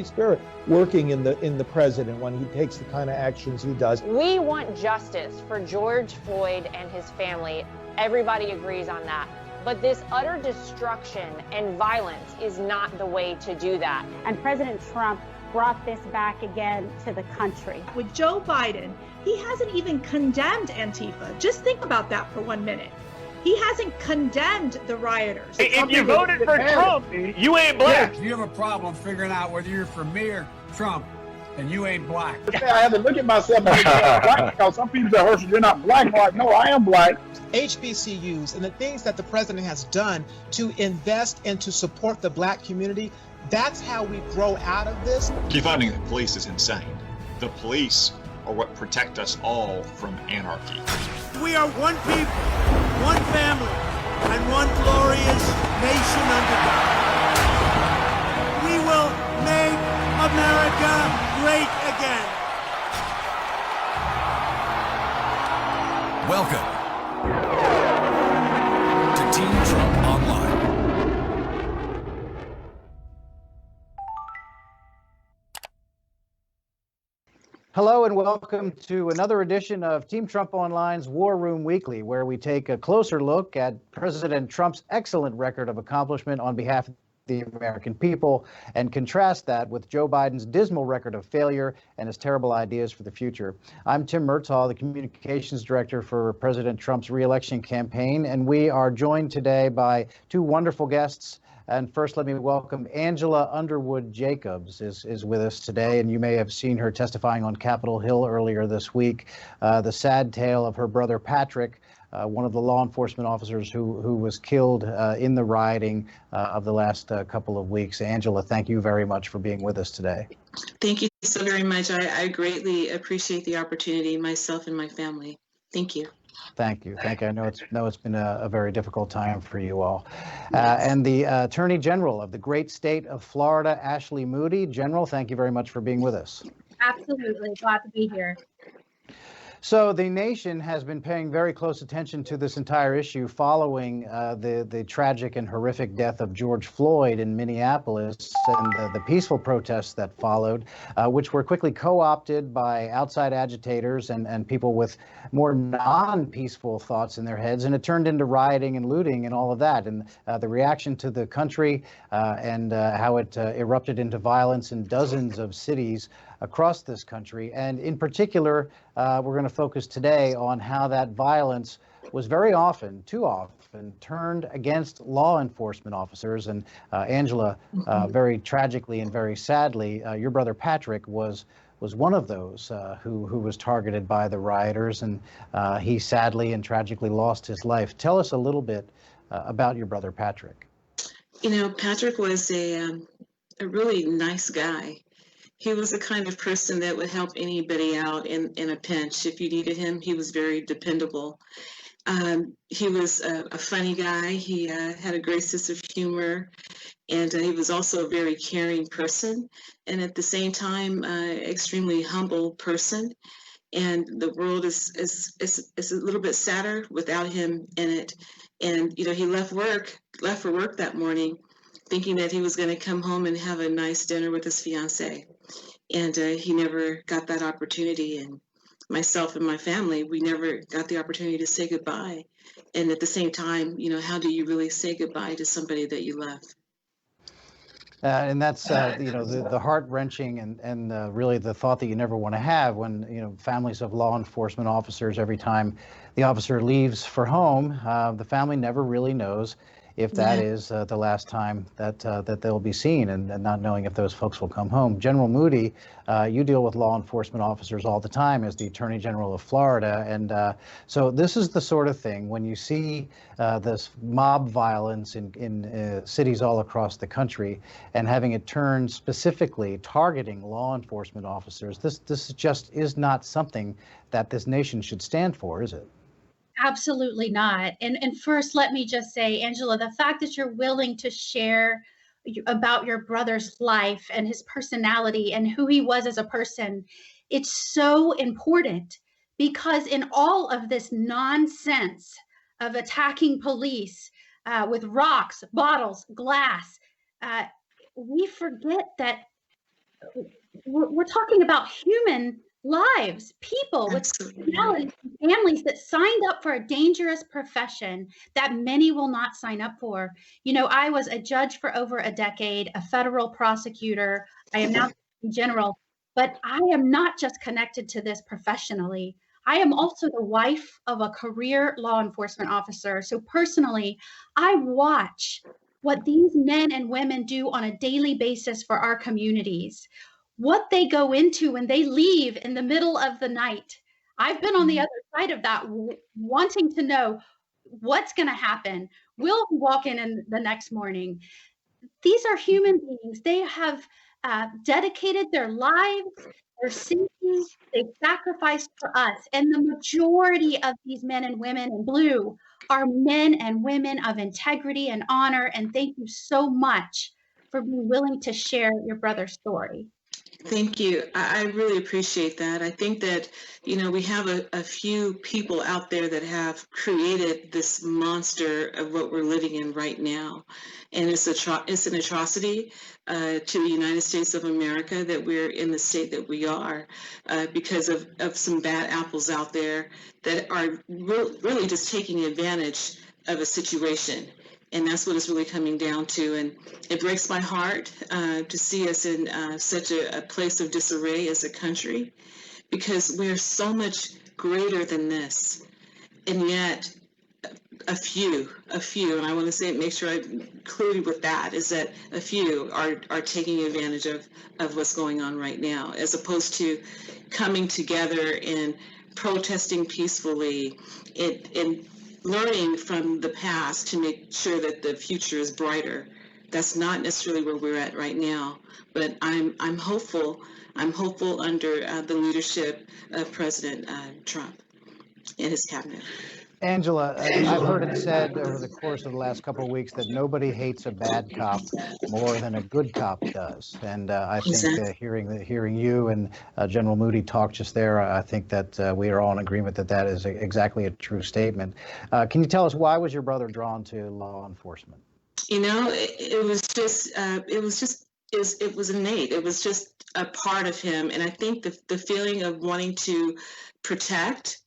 Spirit working in the president when he takes the kind of actions he does. We want justice for George Floyd and his family. Everybody agrees on that. But this utter destruction and violence is not the way to do that. And President Trump brought this back again to the country. With Joe Biden, he hasn't even condemned Antifa. Just think about that for 1 minute. He hasn't condemned the rioters. If you voted for Trump, you ain't black. Yeah, you have a problem figuring out whether you're for me or Trump, and you ain't black. I had to look at myself and black, because some people say, Herschel, you're not black. I'm like, no, I am black. HBCUs and the things that the president has done to invest and to support the black community, that's how we grow out of this. Defunding the police is insane. The police are what protect us all from anarchy. We are one people, one family, and one glorious nation under God. We will make America great again. Welcome to Team Trump Online. Hello and welcome to another edition of Team Trump Online's War Room Weekly, where we take a closer look at President Trump's excellent record of accomplishment on behalf of the American people and contrast that with Joe Biden's dismal record of failure and his terrible ideas for the future. I'm Tim Murtaugh, the communications director for President Trump's re-election campaign, and we are joined today by two wonderful guests. And first, let me welcome Angela Underwood Jacobs is with us today, and you may have seen her testifying on Capitol Hill earlier this week. The sad tale of her brother Patrick, one of the law enforcement officers who was killed in the rioting of the last couple of weeks. Angela, thank you very much for being with us today. Thank you so very much. I greatly appreciate the opportunity, myself and my family. Thank you. Thank you. I know it's been a very difficult time for you all. And the Attorney General of the great state of Florida, Ashley Moody. General, thank you very much for being with us. Absolutely. Glad to be here. So the nation has been paying very close attention to this entire issue following the tragic and horrific death of George Floyd in Minneapolis and the peaceful protests that followed, which were quickly co-opted by outside agitators and people with more non-peaceful thoughts in their heads. And it turned into rioting and looting and all of that. And the reaction to the country and how it erupted into violence in dozens of cities across this country. And in particular, we're going to focus today on how that violence was very often, too often, turned against law enforcement officers. And Angela, very tragically and very sadly, your brother Patrick was one of those who was targeted by the rioters, and he sadly and tragically lost his life. Tell us a little bit about your brother Patrick. You know, Patrick was a really nice guy. He was the kind of person that would help anybody out in a pinch. If you needed him, he was very dependable. He was a funny guy. He had a great sense of humor, and he was also a very caring person, and at the same time, extremely humble person. And the world is a little bit sadder without him in it. And you know, he left for work that morning, thinking that he was going to come home and have a nice dinner with his fiancée. And he never got that opportunity. And myself and my family, we never got the opportunity to say goodbye. And at the same time, you know, how do you really say goodbye to somebody that you love? And that's, you know, the heart-wrenching and really the thought that you never want to have when, you know, families of law enforcement officers, every time the officer leaves for home, the family never really knows if that is the last time that they'll be seen, and not knowing if those folks will come home. General Moody, you deal with law enforcement officers all the time as the Attorney General of Florida, and so this is the sort of thing when you see this mob violence in cities all across the country and having it turn specifically targeting law enforcement officers, this just is not something that this nation should stand for, is it? Absolutely not. And first, let me just say, Angela, the fact that you're willing to share about your brother's life and his personality and who he was as a person, it's so important, because in all of this nonsense of attacking police with rocks, bottles, glass, we forget that we're talking about human lives, people with personalities, families that signed up for a dangerous profession that many will not sign up for. You know, I was a judge for over a decade, a federal prosecutor. I am now in general, but I am not just connected to this professionally. I am also the wife of a career law enforcement officer. So personally, I watch what these men and women do on a daily basis for our communities, what they go into when they leave in the middle of the night. I've been on the other side of that, wanting to know what's going to happen. Will we walk in the next morning? These are human beings. They have dedicated their lives, their safety, they've sacrificed for us. And the majority of these men and women in blue are men and women of integrity and honor. And thank you so much for being willing to share your brother's story. Thank you. I really appreciate that. I think that, you know, we have a few people out there that have created this monster of what we're living in right now. And it's an atrocity to the United States of America that we're in the state that we are because of some bad apples out there that are really just taking advantage of a situation. And that's what it's really coming down to. And it breaks my heart to see us in such a place of disarray as a country, because we're so much greater than this. And yet a few, and I want to say, make sure I'm clear with that, is that a few are taking advantage of what's going on right now, as opposed to coming together and protesting peacefully and learning from the past to make sure that the future is brighter. That's not necessarily where we're at right now, but I'm hopeful. I'm hopeful under the leadership of President Trump and his cabinet. Angela, I've heard it said over the course of the last couple of weeks that nobody hates a bad cop more than a good cop does. And I think hearing you and General Moody talk just there, I think that we are all in agreement that that is exactly a true statement. Can you tell us, why was your brother drawn to law enforcement? You know, it was innate. It was just a part of him. And I think the feeling of wanting to protect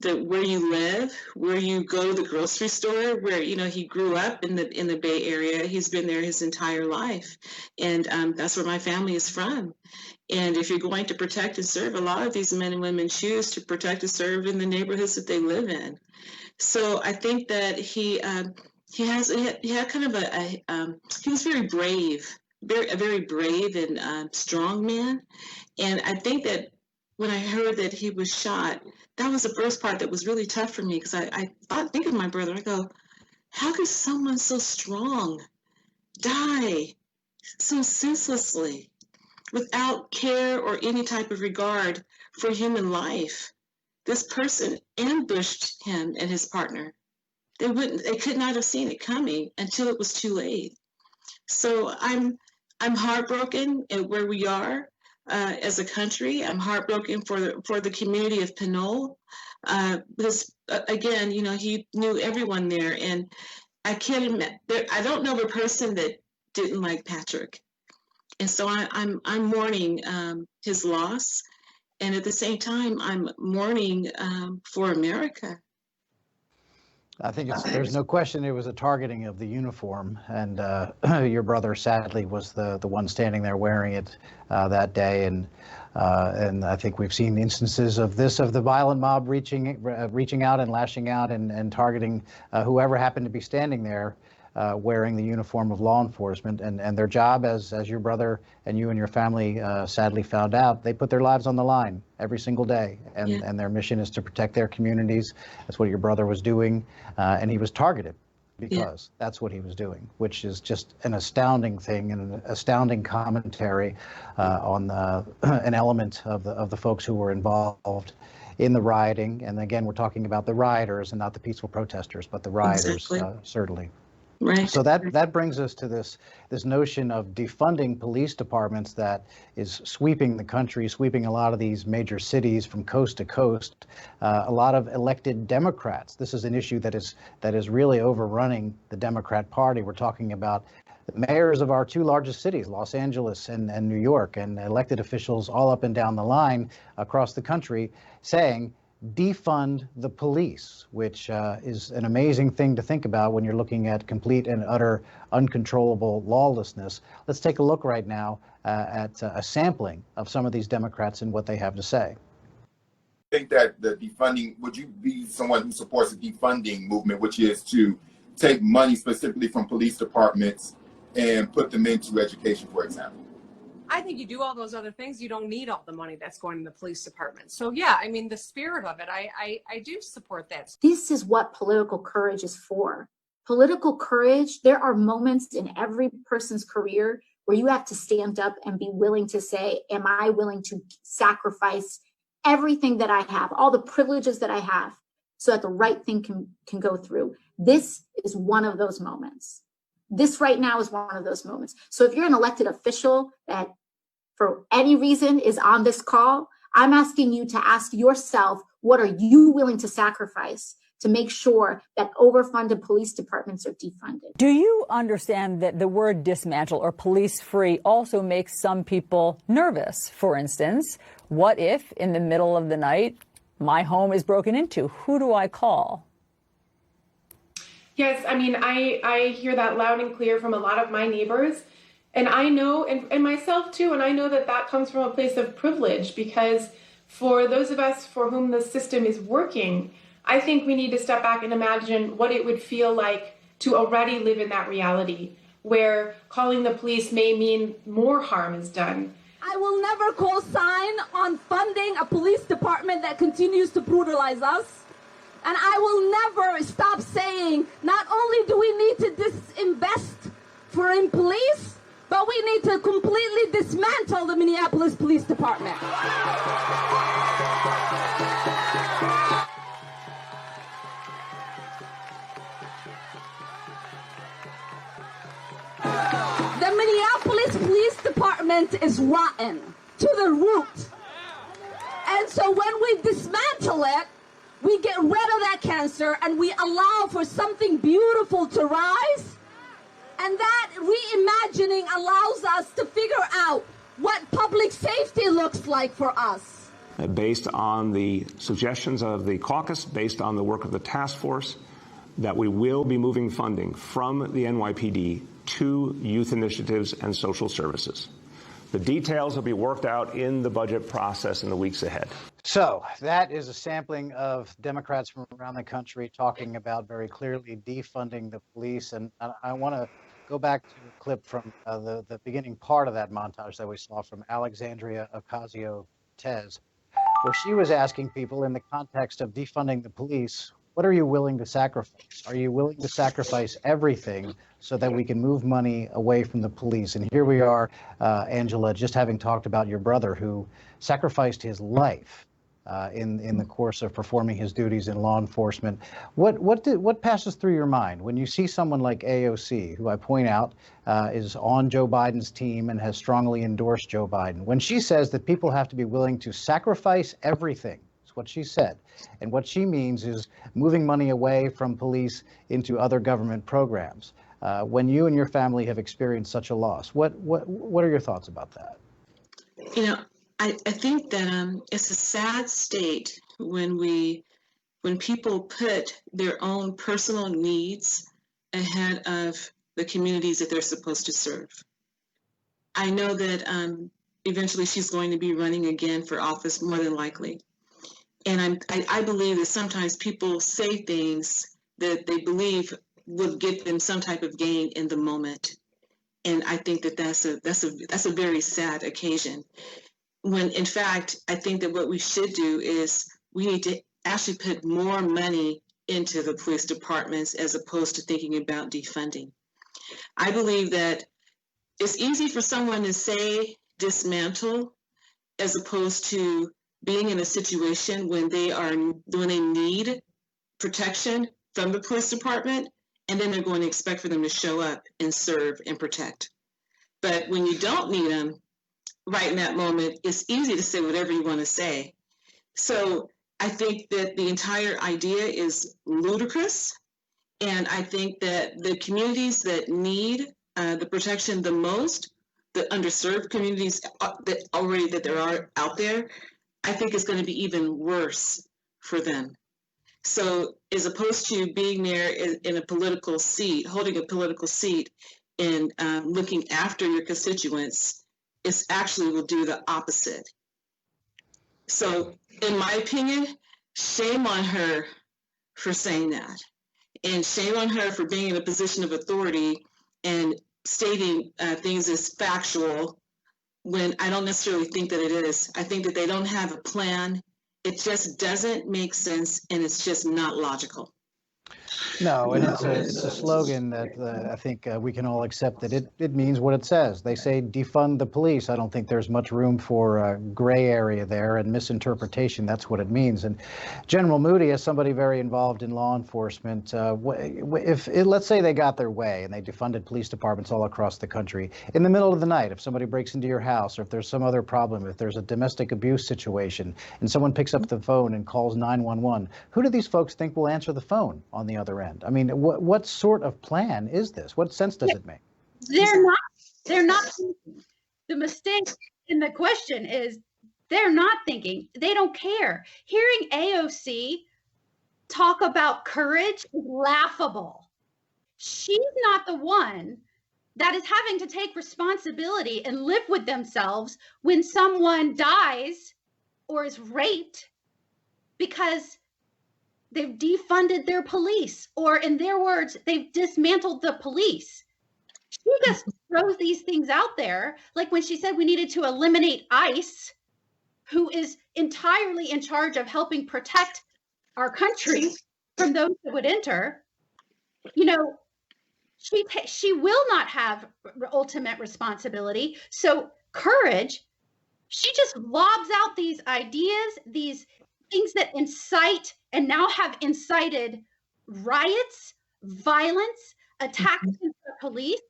where you live, where you go to the grocery store, where, you know, he grew up in the Bay Area. He's been there his entire life. And that's where my family is from. And if you're going to protect and serve, a lot of these men and women choose to protect and serve in the neighborhoods that they live in. So I think that he had kind of he was very brave, a very brave and strong man. And I think that when I heard that he was shot, that was the first part that was really tough for me, because I think of my brother. I go, how could someone so strong die so senselessly without care or any type of regard for human life? This person ambushed him and his partner. They could not have seen it coming until it was too late. So I'm heartbroken at where we are. As a country, I'm heartbroken for the community of Pinole, because again, you know, he knew everyone there, and I can't imagine. I don't know a person that didn't like Patrick, and so I'm mourning his loss, and at the same time, I'm mourning for America. I think there's no question it was a targeting of the uniform, and your brother sadly was the one standing there wearing it that day, and I think we've seen instances of the violent mob reaching out and lashing out and targeting whoever happened to be standing there wearing the uniform of law enforcement, and their job, as your brother and you and your family sadly found out, they put their lives on the line every single day, and their mission is to protect their communities. That's what your brother was doing, and he was targeted because that's what he was doing, which is just an astounding thing and an astounding commentary on an element of the folks who were involved in the rioting. And again, we're talking about the rioters and not the peaceful protesters, but the rioters, certainly. Right. So that brings us to this notion of defunding police departments that is sweeping the country, sweeping a lot of these major cities from coast to coast. A lot of elected Democrats. This is an issue that is really overrunning the Democrat Party. We're talking about the mayors of our two largest cities, Los Angeles and New York, and elected officials all up and down the line across the country saying, defund the police, which is an amazing thing to think about when you're looking at complete and utter uncontrollable lawlessness. Let's take a look right now at a sampling of some of these Democrats and what they have to say. I think that the defunding, would you be someone who supports the defunding movement, which is to take money specifically from police departments and put them into education, for example? I think you do all those other things, you don't need all the money that's going to the police department. So yeah, I mean, the spirit of it, I do support that. This is what political courage is for. Political courage, there are moments in every person's career where you have to stand up and be willing to say, am I willing to sacrifice everything that I have, all the privileges that I have, so that the right thing can go through. This is one of those moments. This right now is one of those moments. So if you're an elected official that for any reason is on this call, I'm asking you to ask yourself, what are you willing to sacrifice to make sure that overfunded police departments are defunded? Do you understand that the word dismantle or police free also makes some people nervous? For instance, what if in the middle of the night, my home is broken into? Who do I call? Yes, I mean, I hear that loud and clear from a lot of my neighbors. And I know, and myself too, and I know that that comes from a place of privilege, because for those of us for whom the system is working, I think we need to step back and imagine what it would feel like to already live in that reality, where calling the police may mean more harm is done. I will never co-sign on funding a police department that continues to brutalize us. And I will never stop saying, not only do we need to disinvest in police, but we need to completely dismantle the Minneapolis Police Department. The Minneapolis Police Department is rotten to the root. And so when we dismantle it, we get rid of that cancer and we allow for something beautiful to rise. And that reimagining allows us to figure out what public safety looks like for us. Based on the suggestions of the caucus, based on the work of the task force, that we will be moving funding from the NYPD to youth initiatives and social services. The details will be worked out in the budget process in the weeks ahead. So that is a sampling of Democrats from around the country talking about very clearly defunding the police. And I want to go back to a clip from the beginning part of that montage that we saw from Alexandria Ocasio-Cortez, where she was asking people in the context of defunding the police, what are you willing to sacrifice? Are you willing to sacrifice everything so that we can move money away from the police? And here we are, Angela, just having talked about your brother who sacrificed his life in the course of performing his duties in law enforcement. What passes through your mind when you see someone like AOC, who I point out is on Joe Biden's team and has strongly endorsed Joe Biden, when she says that people have to be willing to sacrifice everything? That's what she said. And what she means is moving money away from police into other government programs. When you and your family have experienced such a loss, what are your thoughts about that? You know, I think that it's a sad state when people put their own personal needs ahead of the communities that they're supposed to serve. I know that eventually she's going to be running again for office, more than likely. And I believe that sometimes people say things that they believe will give them some type of gain in the moment. And I think that that's a very sad occasion. When in fact, I think that what we should do is we need to actually put more money into the police departments as opposed to thinking about defunding. I believe that it's easy for someone to say dismantle as opposed to being in a situation when they need protection from the police department, and then they're going to expect for them to show up and serve and protect. But when you don't need them, right in that moment, it's easy to say whatever you want to say. So I think that the entire idea is ludicrous, and I think that the communities that need the protection the most, the underserved communities that there are out there, I think it's going to be even worse for them. So as opposed to being there in a political seat, holding a political seat and looking after your constituents, it actually will do the opposite. So in my opinion, shame on her for saying that. And shame on her for being in a position of authority and stating things as factual when I don't necessarily think that it is. I think that they don't have a plan. It just doesn't make sense, and it's just not logical. No, and it's a slogan that I think we can all accept that it means what it says. They say defund the police. I don't think there's much room for gray area there and misinterpretation. That's what it means. And General Moody, as somebody very involved in law enforcement, let's say they got their way and they defunded police departments all across the country, in the middle of the night, if somebody breaks into your house or if there's some other problem, if there's a domestic abuse situation and someone picks up the phone and calls 911, who do these folks think will answer the phone on the other end? I mean, what sort of plan is this? What sense does it make? They're not thinking. The mistake in the question is they're not thinking. They don't care. Hearing AOC talk about courage is laughable. She's not the one that is having to take responsibility and live with themselves when someone dies or is raped because they've defunded their police, or in their words, they've dismantled the police. She just throws these things out there, like when she said we needed to eliminate ICE, who is entirely in charge of helping protect our country from those that would enter. You know, she will not have ultimate responsibility. So courage, she just lobs out these ideas, these things that incite and now have incited riots, violence, attacks against the police.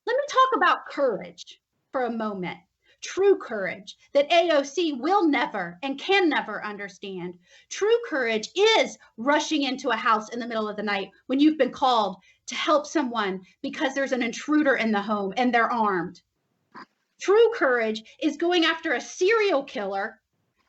Let me talk about courage for a moment. True courage that AOC will never and can never understand. True courage is rushing into a house in the middle of the night when you've been called to help someone because there's an intruder in the home and they're armed. True courage is going after a serial killer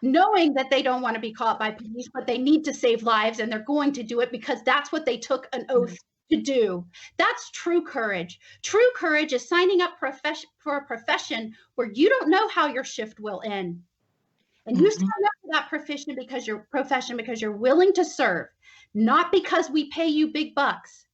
knowing that they don't want to be caught by police, but they need to save lives and they're going to do it because that's what they took an oath to do. That's true courage. True courage is signing up for a profession where you don't know how your shift will end. And you sign up for that profession because you're willing to serve, not because we pay you big bucks,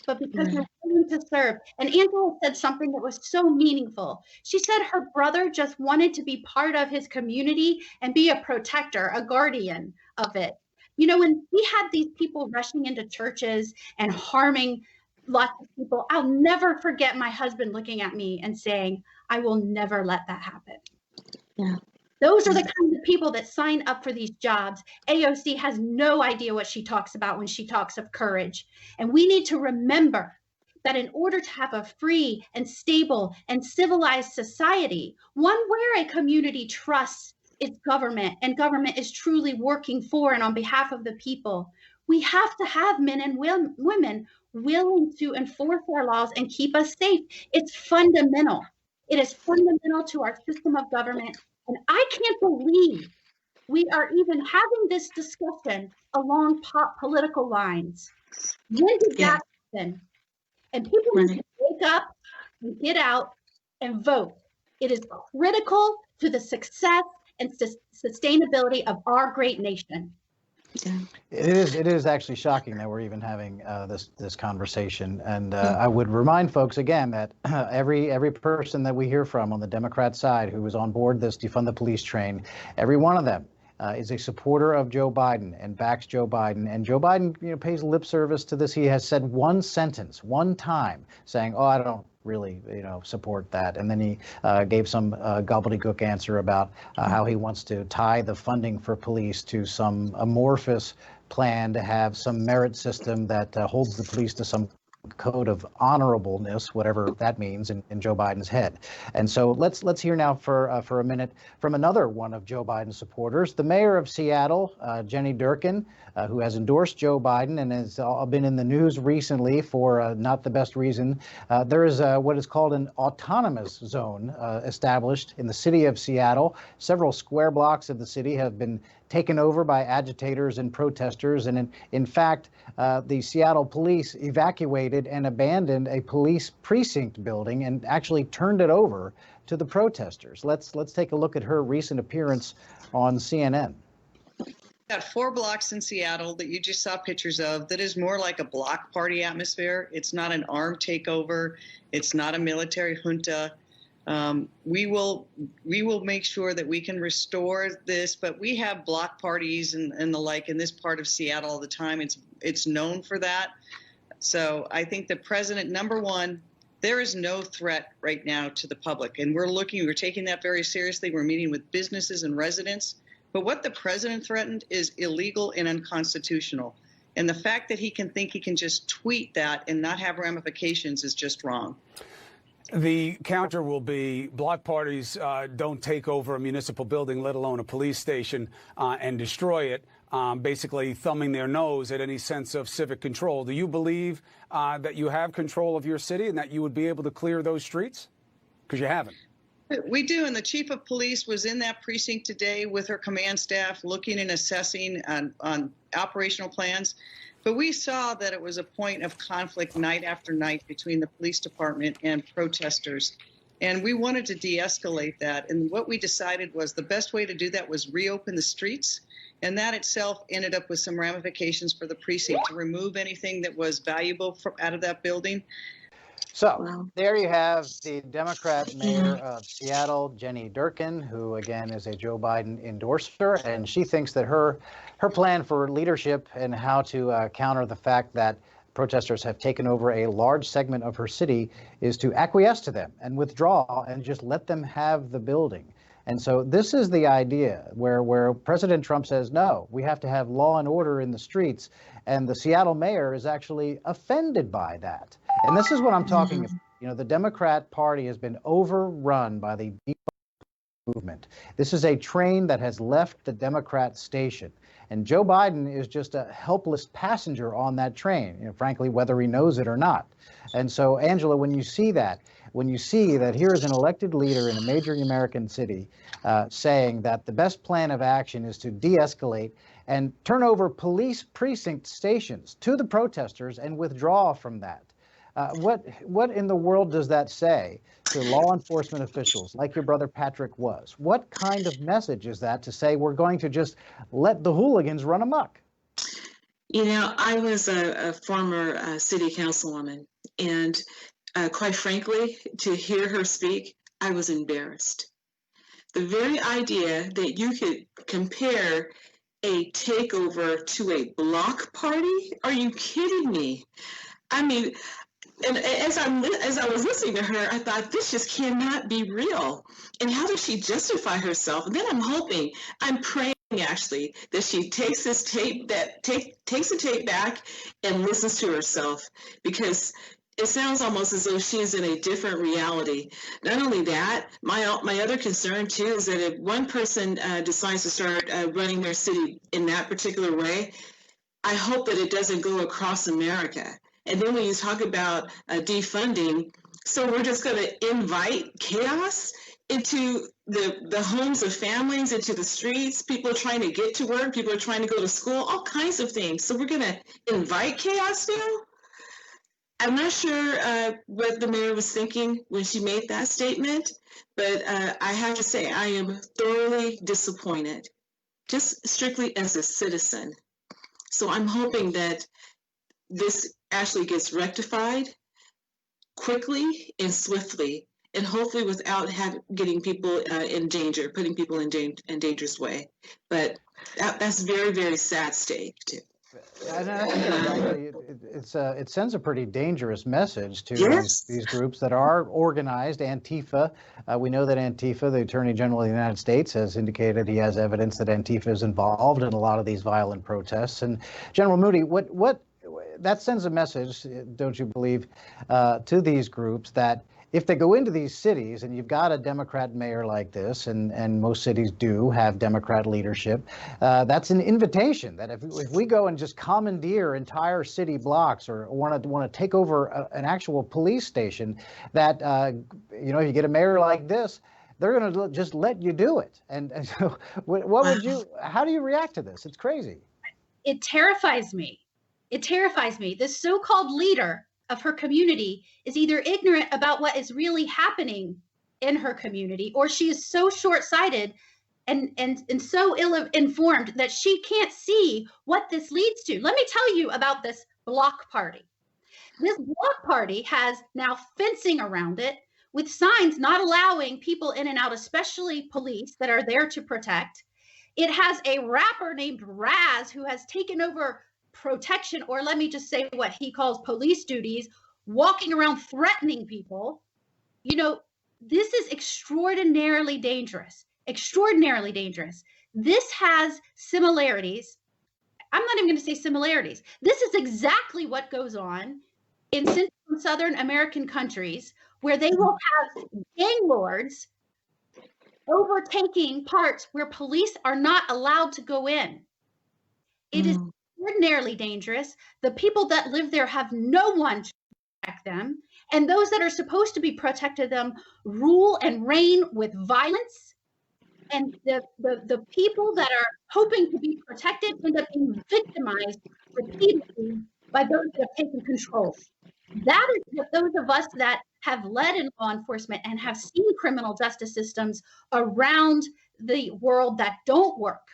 but because you're willing to serve. And Angela said something that was so meaningful. She said her brother just wanted to be part of his community and be a protector, a guardian of it. You know, when we had these people rushing into churches and harming lots of people, I'll never forget my husband looking at me and saying, I will never let that happen. Yeah. Those are the kinds of people that sign up for these jobs. AOC has no idea what she talks about when she talks of courage. And we need to remember that in order to have a free and stable and civilized society, one where a community trusts its government and government is truly working for and on behalf of the people, we have to have men and women willing to enforce our laws and keep us safe. It's fundamental. It is fundamental to our system of government. And I can't believe we are even having this discussion along political lines. When did that happen? And people need to wake up and get out and vote. It is critical to the success and sustainability of our great nation. It is actually shocking that we're even having this conversation. And I would remind folks again that every person that we hear from on the Democrat side who is on board this defund the police train, every one of them is a supporter of Joe Biden and backs Joe Biden. And Joe Biden, pays lip service to this. He has said one sentence, one time, saying, "Oh, I don't really, support that." And then he gave some gobbledygook answer about how he wants to tie the funding for police to some amorphous plan to have some merit system that holds the police to some code of honorableness, whatever that means, in Joe Biden's head. And so let's hear now for a minute from another one of Joe Biden's supporters, the mayor of Seattle, Jenny Durkan, who has endorsed Joe Biden and has been in the news recently for not the best reason. There is what is called an autonomous zone established in the city of Seattle. Several square blocks of the city have been taken over by agitators and protesters. And in fact, the Seattle police evacuated and abandoned a police precinct building and actually turned it over to the protesters. Let's take a look at her recent appearance on CNN. Got 4 blocks in Seattle that you just saw pictures of that is more like a block party atmosphere. It's not an armed takeover. It's not a military junta. We will make sure that we can restore this, but we have block parties and the like in this part of Seattle all the time. It's known for that. So I think the president, number one, there is no threat right now to the public, and we're taking that very seriously. We're meeting with businesses and residents, but what the president threatened is illegal and unconstitutional. And the fact that he can think he can just tweet that and not have ramifications is just wrong. The counter will be block parties don't take over a municipal building, let alone a police station, and destroy it, basically thumbing their nose at any sense of civic control. Do you believe that you have control of your city and that you would be able to clear those streets? Because you haven't. We do, and the chief of police was in that precinct today with her command staff looking and assessing on operational plans. But we saw that it was a point of conflict night after night between the police department and protesters. And we wanted to de-escalate that. And what we decided was the best way to do that was reopen the streets. And that itself ended up with some ramifications for the precinct to remove anything that was valuable out of that building. So there you have the Democrat mayor of Seattle, Jenny Durkan, who again is a Joe Biden endorser, and she thinks that her plan for leadership and how to counter the fact that protesters have taken over a large segment of her city is to acquiesce to them and withdraw and just let them have the building. And so this is the idea where President Trump says, no, we have to have law and order in the streets. And the Seattle mayor is actually offended by that. And this is what I'm talking about. You know, the Democrat Party has been overrun by the movement. This is a train that has left the Democrat station. And Joe Biden is just a helpless passenger on that train, you know, frankly, whether he knows it or not. And so, Angela, when you see that here is an elected leader in a major American city saying that the best plan of action is to de-escalate and turn over police precinct stations to the protesters and withdraw from that. What in the world does that say to law enforcement officials like your brother Patrick was? What kind of message is that to say we're going to just let the hooligans run amok? You know, I was a former city councilwoman, and quite frankly, to hear her speak, I was embarrassed. The very idea that you could compare a takeover to a block party? Are you kidding me? I mean, and as I was listening to her, I thought, this just cannot be real. And how does she justify herself? And then I'm praying actually that she takes this tape, takes the tape back and listens to herself, because it sounds almost as though she's in a different reality. Not only that, my other concern too is that if one person decides to start running their city in that particular way, I hope that it doesn't go across America. And then when you talk about defunding, so we're just going to invite chaos into the homes of families, into the streets. People are trying to get to work. People are trying to go to school, all kinds of things. So we're going to invite chaos now? I'm not sure what the mayor was thinking when she made that statement, but I have to say I am thoroughly disappointed, just strictly as a citizen. So I'm hoping that this actually gets rectified quickly and swiftly, and hopefully without getting people in danger, putting people in dangerous way. But that's very, very sad state too. And I think it sends a pretty dangerous message to these groups that are organized. Antifa, we know that Antifa, the Attorney General of the United States, has indicated he has evidence that Antifa is involved in a lot of these violent protests. And General Moody, that sends a message, don't you believe, to these groups that if they go into these cities and you've got a Democrat mayor like this, and most cities do have Democrat leadership, that's an invitation that if we go and just commandeer entire city blocks or want to take over an actual police station, that you get a mayor like this, they're going to just let you do it. And so, how do you react to this? It's crazy. It terrifies me. It terrifies me. This so-called leader of her community is either ignorant about what is really happening in her community, or she is so short-sighted and so ill-informed that she can't see what this leads to. Let me tell you about this block party. This block party has now fencing around it with signs not allowing people in and out, especially police that are there to protect. It has a rapper named Raz who has taken over protection, or let me just say what he calls police duties, walking around threatening people. This is extraordinarily dangerous, extraordinarily dangerous. This has similarities. I'm not even going to say similarities. This is exactly what goes on in Central and Southern American countries, where they will have gang lords overtaking parts where police are not allowed to go in. It is extraordinarily dangerous. The people that live there have no one to protect them, and those that are supposed to be protected them rule and reign with violence. And the people that are hoping to be protected end up being victimized repeatedly by those that have taken control. That is what those of us that have led in law enforcement and have seen criminal justice systems around the world that don't work,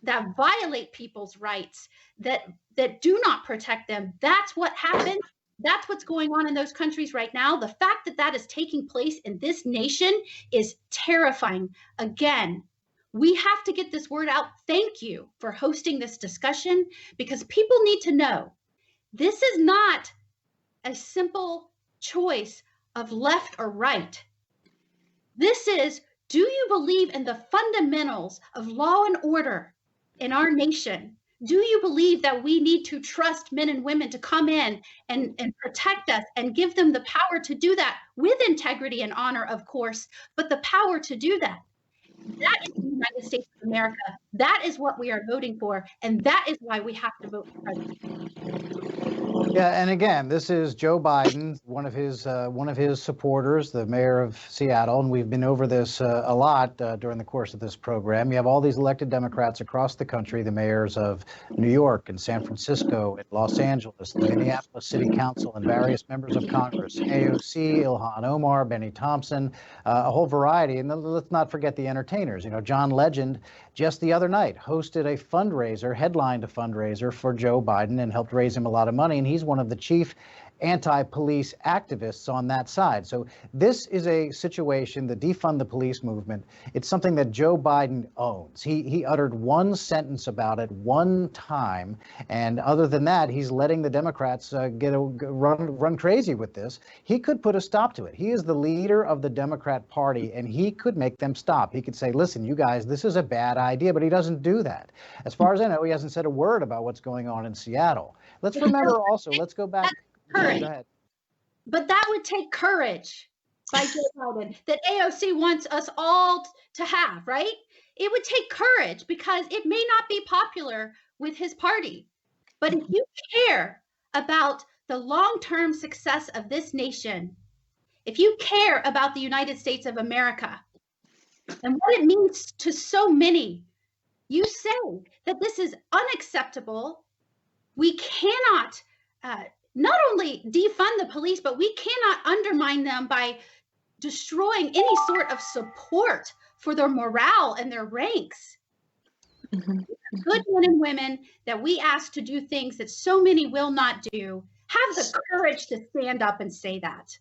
that violate people's rights, that do not protect them. That's what happened. That's what's going on in those countries right now. The fact that that is taking place in this nation is terrifying. Again, we have to get this word out. Thank you for hosting this discussion, because people need to know this is not a simple choice of left or right. This is, do you believe in the fundamentals of law and order in our nation? Do you believe that we need to trust men and women to come in and protect us and give them the power to do that with integrity and honor, of course, but the power to do that? That is the United States of America. That is what we are voting for, and that is why we have to vote for president. Yeah, and again, this is Joe Biden, one of his supporters, the mayor of Seattle, and we've been over this a lot during the course of this program. You have all these elected Democrats across the country, the mayors of New York and San Francisco and Los Angeles, the Minneapolis City Council, and various members of Congress, AOC, Ilhan Omar, Benny Thompson, a whole variety. And let's not forget the entertainers. John Legend just the other night hosted a fundraiser, headlined a fundraiser for Joe Biden and helped raise him a lot of money. And he's one of the chief anti-police activists on that side. So this is a situation, the defund the police movement. It's something that Joe Biden owns. He uttered one sentence about it one time, and other than that, he's letting the Democrats run crazy with this. He could put a stop to it. He is the leader of the Democrat Party, and he could make them stop. He could say, listen, you guys, this is a bad idea, but he doesn't do that. As far as I know, he hasn't said a word about what's going on in Seattle. Let's remember also, let's go back. Courage. Go ahead. But that would take courage by Joe Biden that AOC wants us all to have, right? It would take courage because it may not be popular with his party. But if you care about the long-term success of this nation, if you care about the United States of America and what it means to so many, you say that this is unacceptable. We cannot not only defund the police, but we cannot undermine them by destroying any sort of support for their morale and their ranks. Good men and women that we ask to do things that so many will not do, have the courage to stand up and say that.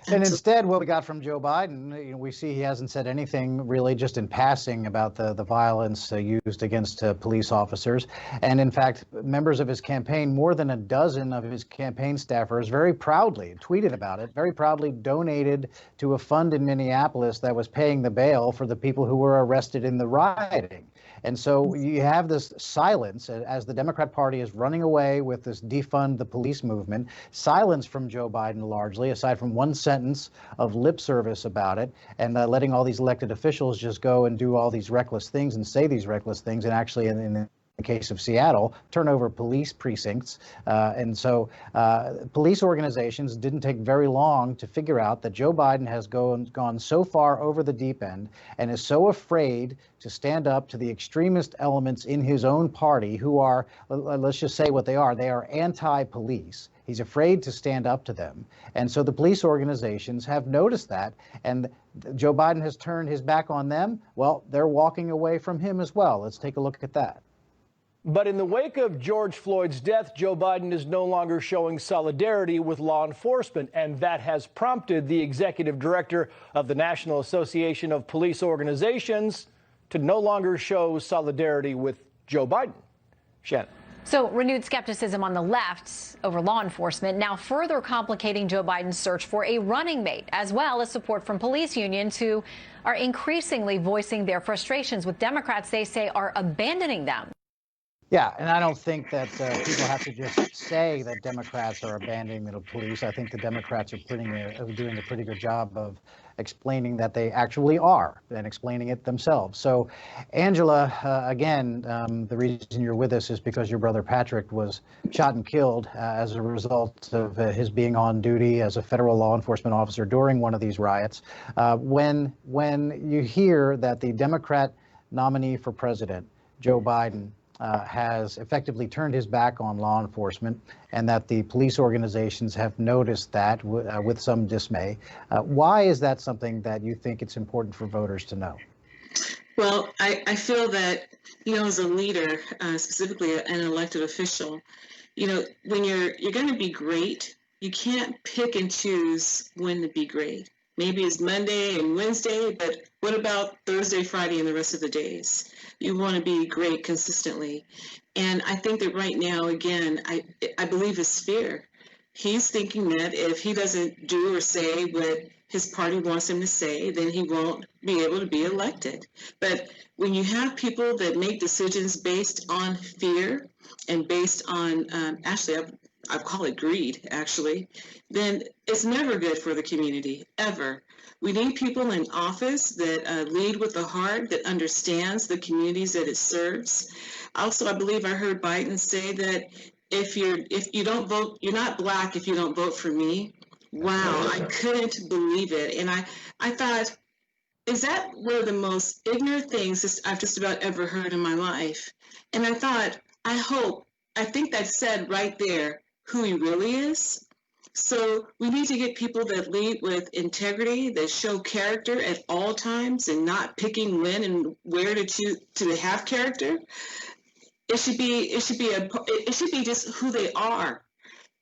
And instead, what we got from Joe Biden, we see he hasn't said anything really, just in passing, about the violence used against police officers. And in fact, members of his campaign, more than a dozen of his campaign staffers, very proudly tweeted about it, very proudly donated to a fund in Minneapolis that was paying the bail for the people who were arrested in the rioting. And so you have this silence as the Democrat Party is running away with this defund the police movement, silence from Joe Biden largely, aside from one sentence of lip service about it, and letting all these elected officials just go and do all these reckless things and say these reckless things, and actually in the case of Seattle, turn over police precincts. And so police organizations didn't take very long to figure out that Joe Biden has gone so far over the deep end and is so afraid to stand up to the extremist elements in his own party who are, let's just say what they are anti-police. He's afraid to stand up to them. And so the police organizations have noticed that, and Joe Biden has turned his back on them. Well, they're walking away from him as well. Let's take a look at that. But in the wake of George Floyd's death, Joe Biden is no longer showing solidarity with law enforcement, and that has prompted the executive director of the National Association of Police Organizations to no longer show solidarity with Joe Biden. Shannon. So renewed skepticism on the left over law enforcement, now further complicating Joe Biden's search for a running mate, as well as support from police unions who are increasingly voicing their frustrations with Democrats they say are abandoning them. Yeah, and I don't think that people have to just say that Democrats are abandoning the police. I think the Democrats are doing a pretty good job of explaining that they actually are and explaining it themselves. So, Angela, again, the reason you're with us is because your brother Patrick was shot and killed as a result of his being on duty as a federal law enforcement officer during one of these riots. When you hear that the Democrat nominee for president, Joe Biden, has effectively turned his back on law enforcement, and that the police organizations have noticed that with some dismay. Why is that something that you think it's important for voters to know? Well, I feel that, as a leader, specifically an elected official, when you're going to be great, you can't pick and choose when to be great. Maybe it's Monday and Wednesday, but what about Thursday, Friday, and the rest of the days? You want to be great consistently. And I think that right now, again, I believe it's fear. He's thinking that if he doesn't do or say what his party wants him to say, then he won't be able to be elected. But when you have people that make decisions based on fear and based on, I call it greed, actually, then it's never good for the community, ever. We need people in office that lead with a heart that understands the communities that it serves. Also, I believe I heard Biden say that if you don't vote, you're not black if you don't vote for me. Wow, I couldn't believe it. And I thought, is that one of the most ignorant things I've just about ever heard in my life? And I thought, I think that said right there who he really is. So we need to get people that lead with integrity, that show character at all times, and not picking when and where to have character. It should be just who they are.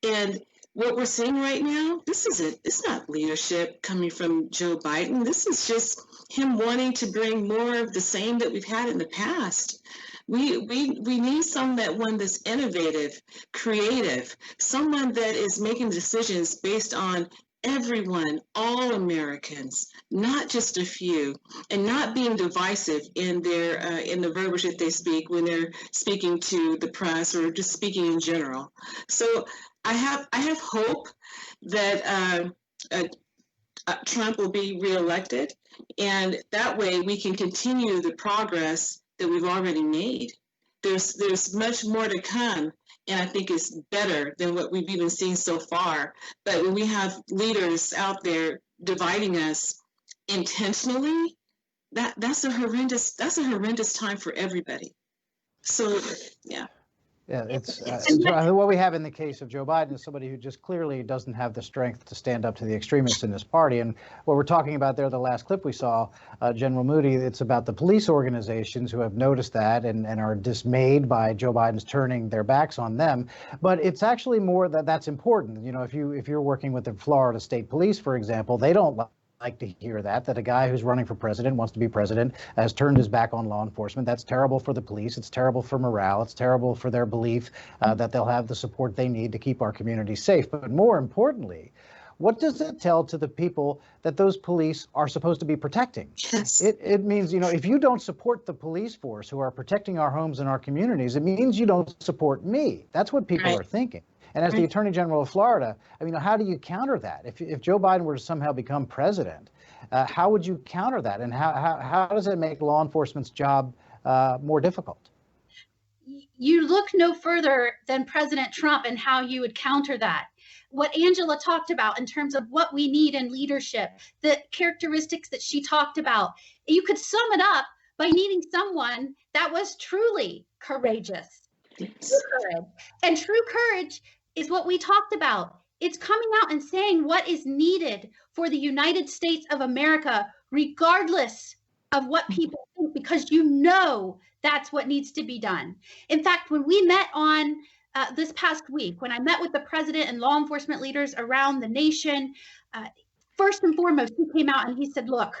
And what we're seeing right now, it's not leadership coming from Joe Biden. This is just him wanting to bring more of the same that we've had in the past. We need someone that's innovative, creative, someone that is making decisions based on everyone, all Americans, not just a few, and not being divisive in the verbiage that they speak when they're speaking to the press or just speaking in general. So I have hope that Trump will be reelected, and that way we can continue the progress that we've already made. There's much more to come, and I think it's better than what we've even seen so far. But when we have leaders out there dividing us intentionally, that's a horrendous time for everybody. So, yeah. Yeah, it's what we have in the case of Joe Biden is somebody who just clearly doesn't have the strength to stand up to the extremists in this party. And what we're talking about there, the last clip we saw, General Moody, it's about the police organizations who have noticed that and are dismayed by Joe Biden's turning their backs on them. But it's actually more that's important. You know, if you're working with the Florida State Police, for example, they don't like to hear that a guy who's running for president, wants to be president, has turned his back on law enforcement. That's terrible for the police. It's terrible for morale. It's terrible for their belief that they'll have the support they need to keep our community safe. But more importantly, what does it tell to the people that those police are supposed to be protecting? Yes. It means, you know, if you don't support the police force who are protecting our homes and our communities, it means you don't support me. That's what people are thinking. And as the Attorney General of Florida, I mean, how do you counter that? If Joe Biden were to somehow become president, how would you counter that? And how does it make law enforcement's job more difficult? You look no further than President Trump and how you would counter that. What Angela talked about in terms of what we need in leadership, the characteristics that she talked about, you could sum it up by needing someone that was truly courageous. True courage. And true courage is what we talked about. It's coming out and saying what is needed for the United States of America, regardless of what people think, because you know that's what needs to be done. In fact, when we met on this past week, when I met with the president and law enforcement leaders around the nation, first and foremost, he came out and he said, look,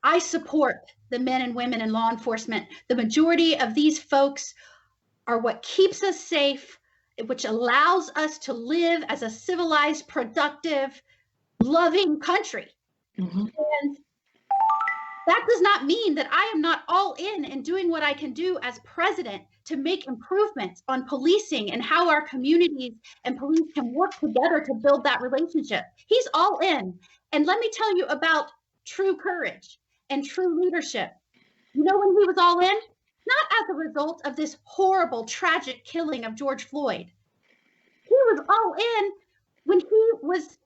I support the men and women in law enforcement. The majority of these folks are what keeps us safe, which allows us to live as a civilized, productive, loving country. And that does not mean that I am not all in and doing what I can do as president to make improvements on policing and how our communities and police can work together to build that relationship. He's all in. And let me tell you about true courage and true leadership. You know when he was all in? Not as a result of this horrible, tragic killing of George Floyd. He was all in when he was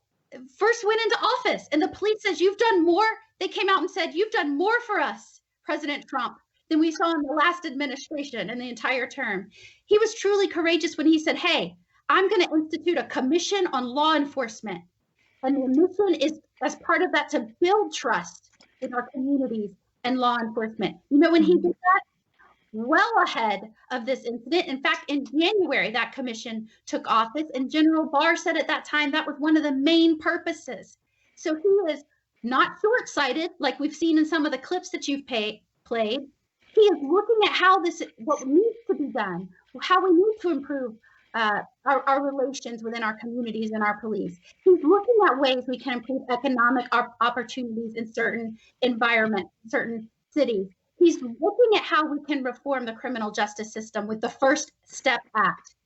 first went into office and the police says, you've done more. They came out and said, you've done more for us, President Trump, than we saw in the last administration and the entire term. He was truly courageous when he said, hey, I'm going to institute a commission on law enforcement. And the mission is, as part of that, to build trust in our communities and law enforcement. You know, when he did that, well ahead of this incident. In fact, in January, that commission took office, and General Barr said at that time that was one of the main purposes. So he is not short-sighted, like we've seen in some of the clips that you've played. He is looking at how what needs to be done, how we need to improve our relations within our communities and our police. He's looking at ways we can improve economic opportunities in certain environments, certain cities. He's looking at how we can reform the criminal justice system with the First Step Act.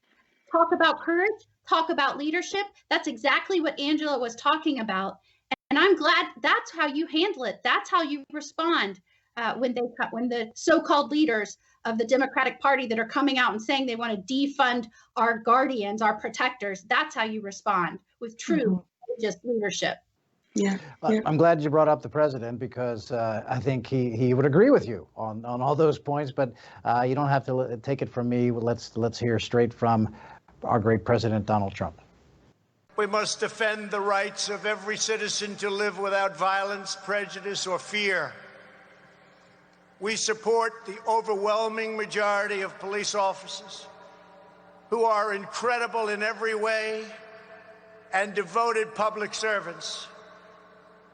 Talk about courage, talk about leadership. That's exactly what Angela was talking about. And I'm glad that's how you handle it. That's how you respond when the so-called leaders of the Democratic Party that are coming out and saying they want to defund our guardians, our protectors. That's how you respond with true courageous leadership. Yeah. I'm glad you brought up the president because I think he would agree with you on all those points, but you don't have to take it from me. Let's hear straight from our great president, Donald Trump. We must defend the rights of every citizen to live without violence, prejudice, or fear. We support the overwhelming majority of police officers who are incredible in every way and devoted public servants.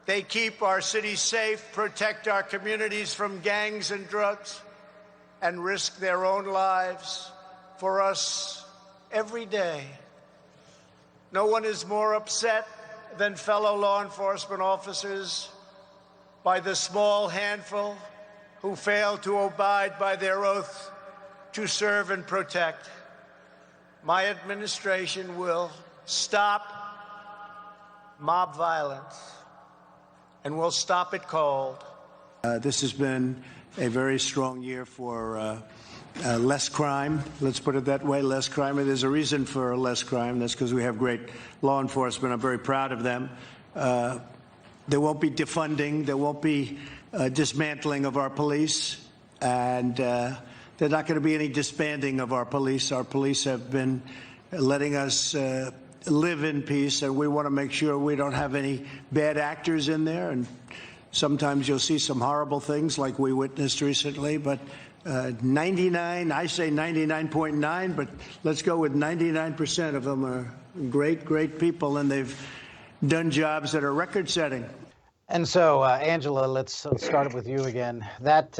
They keep our cities safe, protect our communities from gangs and drugs, and risk their own lives for us every day. No one is more upset than fellow law enforcement officers by the small handful who fail to abide by their oath to serve and protect. My administration will stop mob violence, and we'll stop it cold. This has been a very strong year for less crime. Let's put it that way, less crime. And there's a reason for less crime. That's because we have great law enforcement. I'm very proud of them. There won't be defunding. There won't be dismantling of our police. And there's not going to be any disbanding of our police. Our police have been letting us live in peace, and we want to make sure we don't have any bad actors in there. And sometimes you'll see some horrible things like we witnessed recently, but 99, I say 99.9, but let's go with 99% of them are great, great people, and they've done jobs that are record-setting. And so, Angela, let's start with you again. That,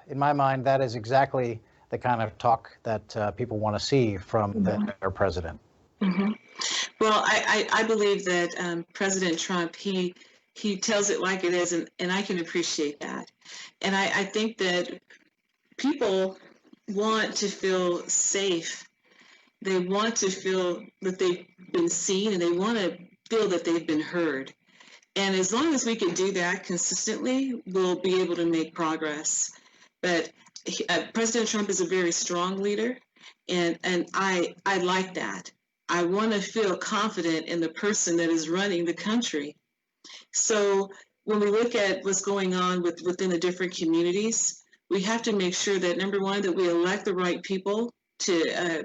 in my mind, that is exactly the kind of talk that people want to see from their president. Mm-hmm. Well, I believe that President Trump, he tells it like it is, and I can appreciate that. And I think that people want to feel safe. They want to feel that they've been seen, and they want to feel that they've been heard. And as long as we can do that consistently, we'll be able to make progress. But President Trump is a very strong leader, and I like that. I want to feel confident in the person that is running the country. So when we look at what's going on within the different communities, we have to make sure that, number one, that we elect the right people to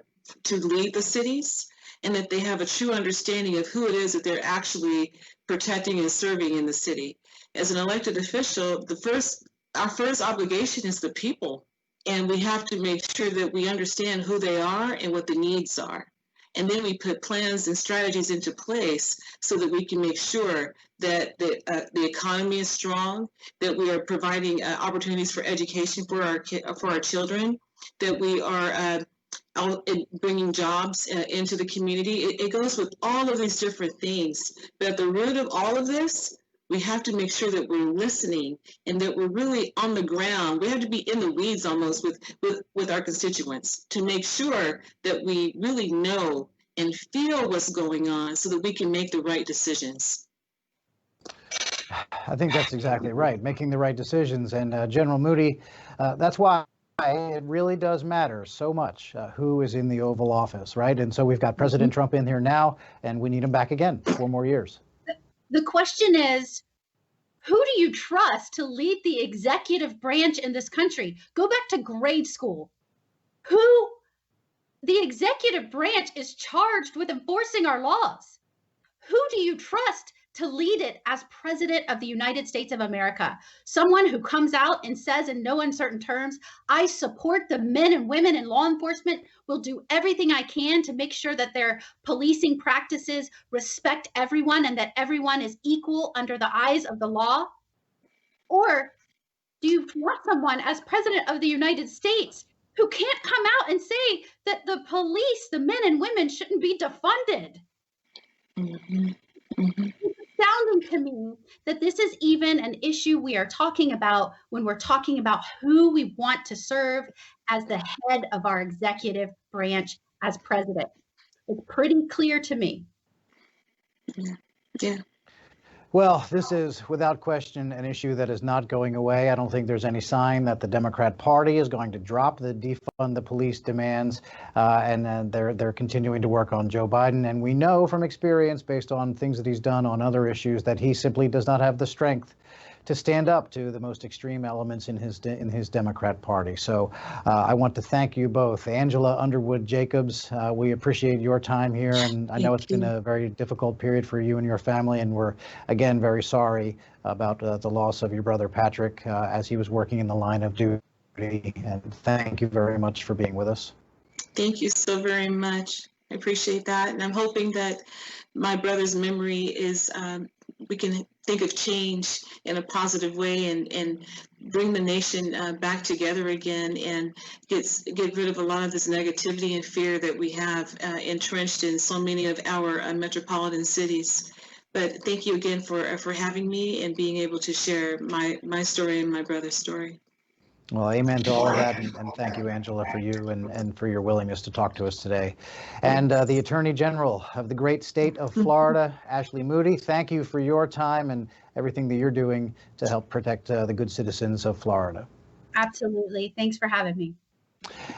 lead the cities, and that they have a true understanding of who it is that they're actually protecting and serving in the city. As an elected official, our first obligation is the people, and we have to make sure that we understand who they are and what the needs are. And then we put plans and strategies into place so that we can make sure that the economy is strong, that we are providing opportunities for education for our children, that we are bringing jobs into the community. It goes with all of these different things. But at the root of all of this, we have to make sure that we're listening and that we're really on the ground. We have to be in the weeds almost with our constituents to make sure that we really know and feel what's going on so that we can make the right decisions. I think that's exactly right, making the right decisions. And General Moody, that's why it really does matter so much who is in the Oval Office, right? And so we've got President Trump in here now, and we need him back again, 4 more years. The question is, who do you trust to lead the executive branch in this country? Go back to grade school. The executive branch is charged with enforcing our laws. Who do you trust to lead it as President of the United States of America? Someone who comes out and says in no uncertain terms, I support the men and women in law enforcement, will do everything I can to make sure that their policing practices respect everyone and that everyone is equal under the eyes of the law? Or do you want someone as President of the United States who can't come out and say that the police, the men and women, shouldn't be defunded? Mm-hmm. Mm-hmm. It's astounding to me that this is even an issue we are talking about when we're talking about who we want to serve as the head of our executive branch as president. It's pretty clear to me. Yeah. Well, this is without question an issue that is not going away. I don't think there's any sign that the Democrat Party is going to drop the defund the police demands, and they're continuing to work on Joe Biden. And we know from experience, based on things that he's done on other issues, that he simply does not have the strength to stand up to the most extreme elements in his Democrat Party. So I want to thank you both. Angela Underwood Jacobs, we appreciate your time here, and I know it's been a very difficult period for you and your family, and we're again very sorry about the loss of your brother Patrick as he was working in the line of duty, and thank you very much for being with us. Thank you so very much. I appreciate that, and I'm hoping that my brother's memory is we can think of change in a positive way and bring the nation back together again and get rid of a lot of this negativity and fear that we have entrenched in so many of our metropolitan cities. But thank you again for having me and being able to share my story and my brother's story. Well, amen to all of that, and thank you, Angela, for you and for your willingness to talk to us today. And the Attorney General of the great state of Florida, Ashley Moody, thank you for your time and everything that you're doing to help protect the good citizens of Florida. Absolutely. Thanks for having me.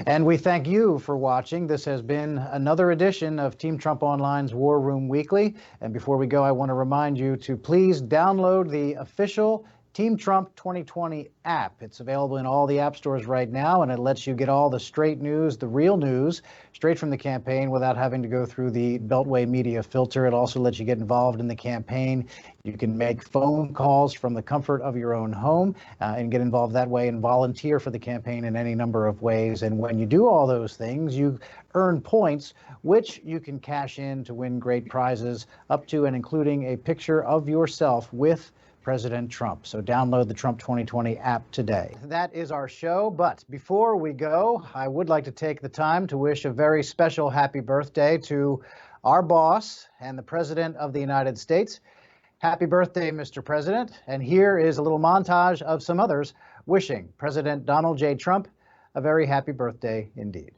And we thank you for watching. This has been another edition of Team Trump Online's War Room Weekly. And before we go, I want to remind you to please download the official Team Trump 2020 app. It's available in all the app stores right now, and it lets you get all the straight news, the real news, straight from the campaign without having to go through the Beltway media filter. It also lets you get involved in the campaign. You can make phone calls from the comfort of your own home and get involved that way and volunteer for the campaign in any number of ways. And when you do all those things, you earn points, which you can cash in to win great prizes, up to and including a picture of yourself with President Trump. So download the Trump 2020 app today. That is our show. But before we go, I would like to take the time to wish a very special happy birthday to our boss and the President of the United States. Happy birthday, Mr. President. And here is a little montage of some others wishing President Donald J. Trump a very happy birthday indeed.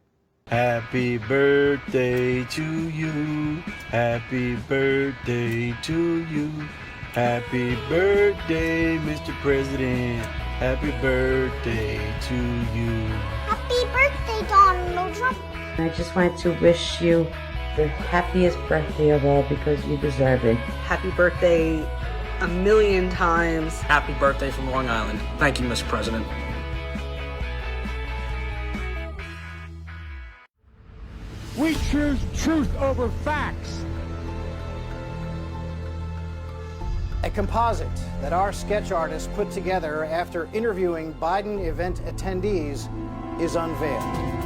Happy birthday to you. Happy birthday to you. Happy birthday, Mr. President. Happy birthday to you. Happy birthday, Donald Trump. I just wanted to wish you the happiest birthday of all because you deserve it. Happy birthday a million times. Happy birthday from Long Island. Thank you, Mr. President. We choose truth over facts. A composite that our sketch artists put together after interviewing Biden event attendees is unveiled.